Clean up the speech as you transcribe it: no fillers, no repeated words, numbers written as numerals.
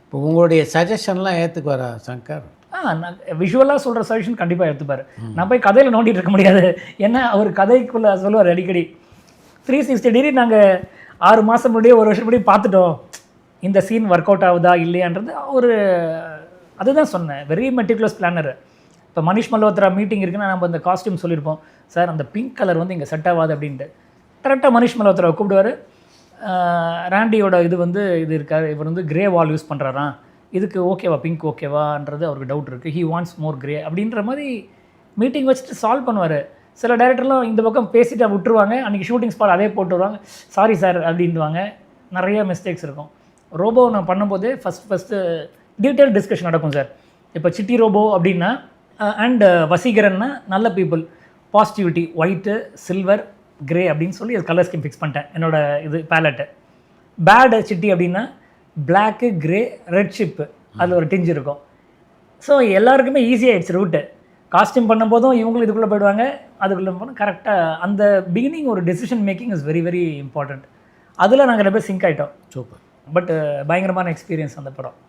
இப்போ உங்களுடைய சஜஷன்லாம் ஏற்றுக்குவாரா சங்கர்? நான் விஷுவலாக சொல்கிற சஜஷன் கண்டிப்பாக எடுத்துப்பார். நான் போய் கதையில் நோண்டிட்டு இருக்க முடியாது. ஏன்னா அவர் கதைக்குள்ளே சொல்லுவார் அடிக்கடி 360 டிகிரி நாங்கள் 6 மாதம் முன்னாடியே 1 வருஷம் முன்னாடி பார்த்துட்டோம், இந்த சீன் ஒர்க் அவுட் ஆகுதா இல்லையான்றது ஒரு அதுதான் சொன்னேன். Very meticulous planar. இப்போ மனிஷ் மல்ஹோத்ரா மீட்டிங் இருக்குன்னா நம்ம அந்த காஸ்டியூம் சொல்லியிருப்போம், சார் அந்த பிங்க் கலர் வந்து இங்கே செட் ஆகாது அப்படின்ட்டு. கரெக்டாக மனிஷ் மல்ஹோத்ராவை கூப்பிடுவார். ராண்டியோட இது இருக்கார், இவர் வந்து கிரே வால் யூஸ் பண்ணுறாராம், இதுக்கு ஓகேவா பிங்க் ஓகேவான்றது அவருக்கு டவுட் இருக்குது, ஹீ வாண்ட்ஸ் மோர் கிரே அப்படின்ற மாதிரி மீட்டிங் வச்சுட்டு சால்வ் பண்ணுவார். சில டைரக்டர்லாம் இந்த பக்கம் பேசிட்டு விட்டுருவாங்க, அன்றைக்கி ஷூட்டிங் ஸ்பாட் அதே போட்டு வருவாங்க, சாரி சார் அப்படின்வாங்க. நிறைய மிஸ்டேக்ஸ் இருக்கும். ரோபோ நான் பண்ணும்போது ஃபஸ்ட்டு டீட்டெயில் டிஸ்கஷன் நடக்கும் சார். இப்போ சிட்டி ரோபோ அப்படின்னா அண்ட் வசீகரன்னா நல்ல people, positivity, white silver grey அப்படின்னு சொல்லி அது கலர் ஸ்கீம் ஃபிக்ஸ் பண்ணிட்டேன் என்னோடய பேலட்டு. பேட் சிட்டி அப்படின்னா பிளாக்கு கிரே ரெட் ஷிப்பு, அதில் ஒரு டிஞ்சு இருக்கும். ஸோ எல்லாருக்குமே ஈஸியாகிடுச்சு ரூட்டு. காஸ்டியூம் பண்ணும்போதும் இவங்களும் இதுக்குள்ளே போயிடுவாங்க, அதுக்குள்ளே போனால் கரெக்டாக அந்த பிகினிங் ஒரு decision making is very very important. அதில் நாங்கள் 2 பேர் சிங்க் ஆகிட்டோம். சூப்பர். பட் பயங்கரமான எக்ஸ்பீரியன்ஸ் அந்த படம்.